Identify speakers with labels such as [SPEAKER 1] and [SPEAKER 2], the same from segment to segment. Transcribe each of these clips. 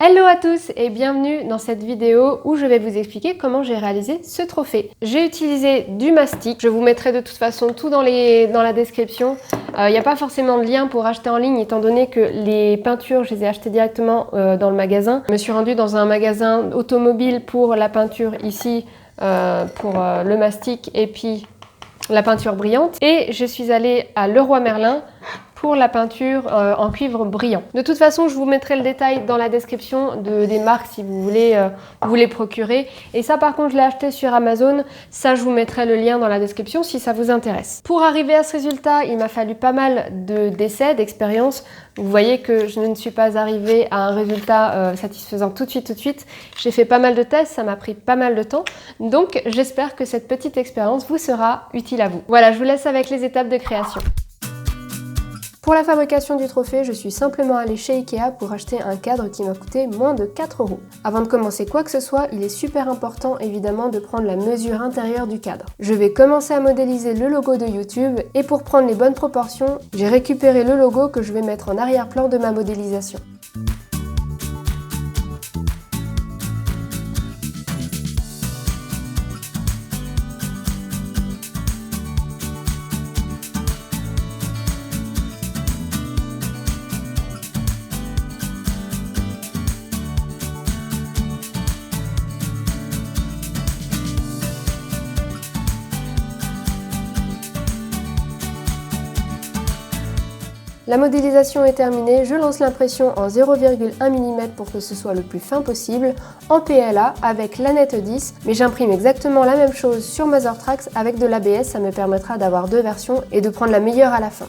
[SPEAKER 1] Hello à tous et bienvenue dans cette vidéo où je vais vous expliquer comment j'ai réalisé ce trophée. J'ai utilisé du mastic, je vous mettrai de toute façon tout dans la description. Il n'y a pas forcément de lien pour acheter en ligne étant donné que les peintures, je les ai achetées directement dans le magasin. Je me suis rendue dans un magasin automobile pour la peinture ici, pour le mastic et puis la peinture brillante. Et je suis allée à Leroy Merlin pour la peinture en cuivre brillant. De toute façon, je vous mettrai le détail dans la description des marques si vous voulez vous les procurer. Et ça, par contre, je l'ai acheté sur Amazon. Ça, je vous mettrai le lien dans la description si ça vous intéresse. Pour arriver à ce résultat, il m'a fallu pas mal d'essais, d'expériences. Vous voyez que je ne suis pas arrivée à un résultat satisfaisant tout de suite. J'ai fait pas mal de tests, ça m'a pris pas mal de temps. Donc, j'espère que cette petite expérience vous sera utile à vous. Voilà, je vous laisse avec les étapes de création. Pour la fabrication du trophée, je suis simplement allée chez Ikea pour acheter un cadre qui m'a coûté moins de 4 €. Avant de commencer quoi que ce soit, il est super important évidemment de prendre la mesure intérieure du cadre. Je vais commencer à modéliser le logo de YouTube et pour prendre les bonnes proportions, j'ai récupéré le logo que je vais mettre en arrière-plan de ma modélisation. La modélisation est terminée, je lance l'impression en 0,1 mm pour que ce soit le plus fin possible, en PLA avec l'Anet 10, mais j'imprime exactement la même chose sur Masortrax avec de l'ABS, ça me permettra d'avoir deux versions et de prendre la meilleure à la fin.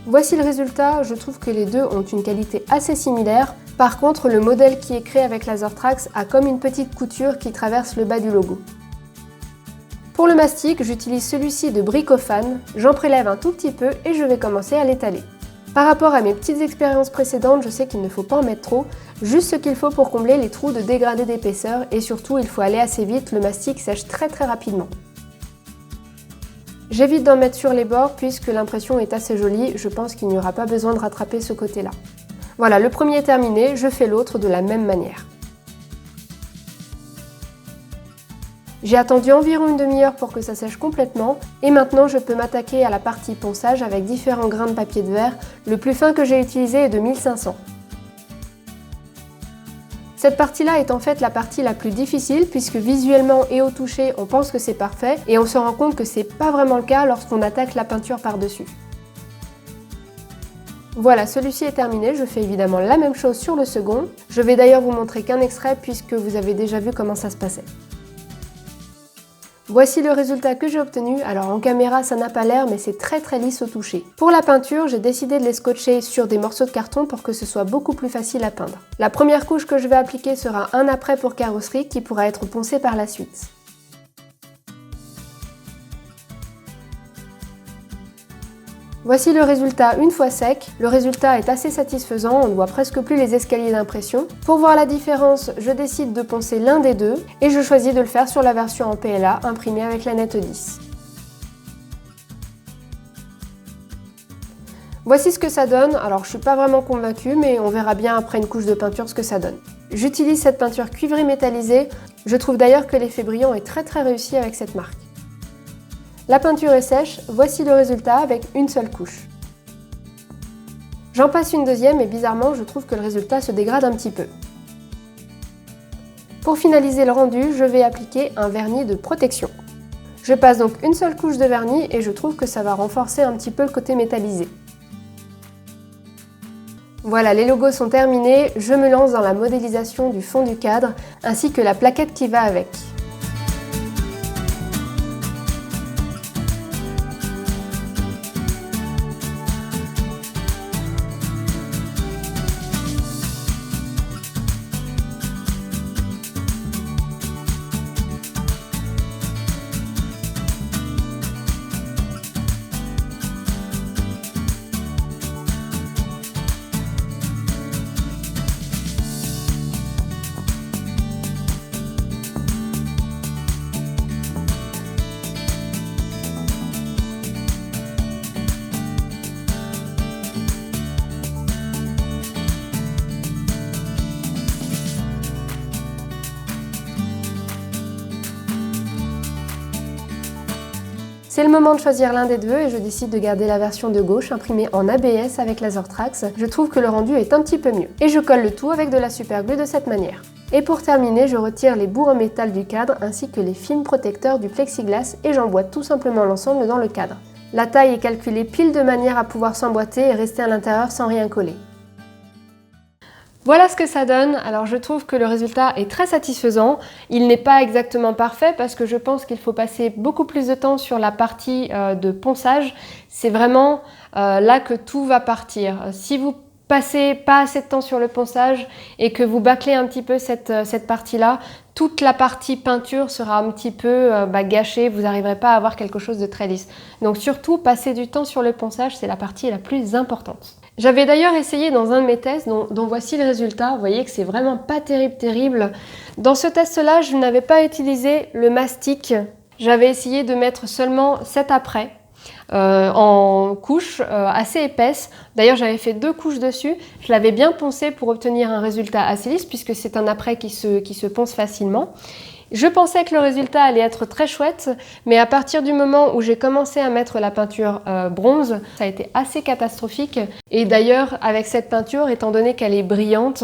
[SPEAKER 1] Voici le résultat, je trouve que les deux ont une qualité assez similaire. Par contre, le modèle qui est créé avec Lasertrax a comme une petite couture qui traverse le bas du logo. Pour le mastic, j'utilise celui-ci de Bricofan, j'en prélève un tout petit peu et je vais commencer à l'étaler. Par rapport à mes petites expériences précédentes, je sais qu'il ne faut pas en mettre trop, juste ce qu'il faut pour combler les trous de dégradé d'épaisseur et surtout il faut aller assez vite, le mastic sèche très rapidement. J'évite d'en mettre sur les bords puisque l'impression est assez jolie, je pense qu'il n'y aura pas besoin de rattraper ce côté-là. Voilà, le premier est terminé, je fais l'autre de la même manière. J'ai attendu environ une demi-heure pour que ça sèche complètement et maintenant je peux m'attaquer à la partie ponçage avec différents grains de papier de verre. Le plus fin que j'ai utilisé est de 1500. Cette partie-là est en fait la partie la plus difficile puisque visuellement et au toucher on pense que c'est parfait et on se rend compte que c'est pas vraiment le cas lorsqu'on attaque la peinture par-dessus. Voilà, celui-ci est terminé, je fais évidemment la même chose sur le second. Je vais d'ailleurs vous montrer qu'un extrait puisque vous avez déjà vu comment ça se passait. Voici le résultat que j'ai obtenu, alors en caméra ça n'a pas l'air mais c'est très lisse au toucher. Pour la peinture, j'ai décidé de les scotcher sur des morceaux de carton pour que ce soit beaucoup plus facile à peindre. La première couche que je vais appliquer sera un après pour carrosserie qui pourra être poncé par la suite. Voici le résultat une fois sec. Le résultat est assez satisfaisant, on ne voit presque plus les escaliers d'impression. Pour voir la différence, je décide de poncer l'un des deux et je choisis de le faire sur la version en PLA imprimée avec l'Anet 10. Voici ce que ça donne, alors je suis pas vraiment convaincue mais on verra bien après une couche de peinture ce que ça donne. J'utilise cette peinture cuivrée métallisée, je trouve d'ailleurs que l'effet brillant est très réussi avec cette marque. La peinture est sèche, voici le résultat avec une seule couche. J'en passe une deuxième et bizarrement je trouve que le résultat se dégrade un petit peu. Pour finaliser le rendu, je vais appliquer un vernis de protection. Je passe donc une seule couche de vernis et je trouve que ça va renforcer un petit peu le côté métallisé. Voilà, les logos sont terminés, je me lance dans la modélisation du fond du cadre ainsi que la plaquette qui va avec. C'est le moment de choisir l'un des deux et je décide de garder la version de gauche imprimée en ABS avec Laser Trax. Je trouve que le rendu est un petit peu mieux. Et je colle le tout avec de la super glue de cette manière. Et pour terminer, je retire les bouts en métal du cadre ainsi que les films protecteurs du plexiglas et j'emboîte tout simplement l'ensemble dans le cadre. La taille est calculée pile de manière à pouvoir s'emboîter et rester à l'intérieur sans rien coller. Voilà ce que ça donne. Alors je trouve que le résultat est très satisfaisant. Il n'est pas exactement parfait parce que je pense qu'il faut passer beaucoup plus de temps sur la partie de ponçage. C'est vraiment là que tout va partir. Si vous passez pas assez de temps sur le ponçage et que vous bâclez un petit peu cette partie-là, toute la partie peinture sera un petit peu gâchée, vous n'arriverez pas à avoir quelque chose de très lisse. Donc surtout, passer du temps sur le ponçage, c'est la partie la plus importante. J'avais d'ailleurs essayé dans un de mes tests, dont voici le résultat. Vous voyez que c'est vraiment pas terrible. Dans ce test-là, je n'avais pas utilisé le mastic. J'avais essayé de mettre seulement cet apprêt en couche assez épaisse. D'ailleurs, j'avais fait 2 couches dessus. Je l'avais bien poncé pour obtenir un résultat assez lisse puisque c'est un apprêt qui se ponce facilement. Je pensais que le résultat allait être très chouette, mais à partir du moment où j'ai commencé à mettre la peinture bronze, ça a été assez catastrophique. Et d'ailleurs, avec cette peinture, étant donné qu'elle est brillante,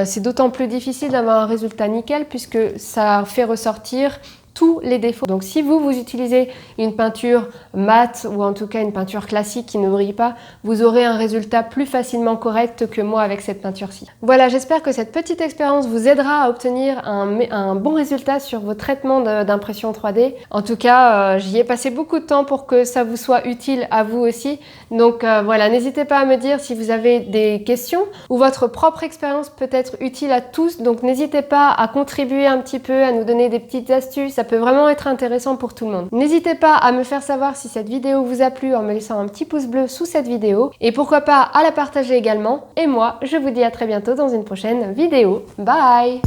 [SPEAKER 1] c'est d'autant plus difficile d'avoir un résultat nickel puisque ça fait ressortir tous les défauts. Donc si vous utilisez une peinture mate ou en tout cas une peinture classique qui ne brille pas, vous aurez un résultat plus facilement correct que moi avec cette peinture-ci. Voilà, j'espère que cette petite expérience vous aidera à obtenir un bon résultat sur vos traitements d'impression 3D. En tout cas, j'y ai passé beaucoup de temps pour que ça vous soit utile à vous aussi. Donc voilà, n'hésitez pas à me dire si vous avez des questions ou votre propre expérience peut être utile à tous. Donc n'hésitez pas à contribuer un petit peu, à nous donner des petites astuces. Ça peut vraiment être intéressant pour tout le monde. N'hésitez pas à me faire savoir si cette vidéo vous a plu en me laissant un petit pouce bleu sous cette vidéo et pourquoi pas à la partager également. Et moi, je vous dis à très bientôt dans une prochaine vidéo. Bye!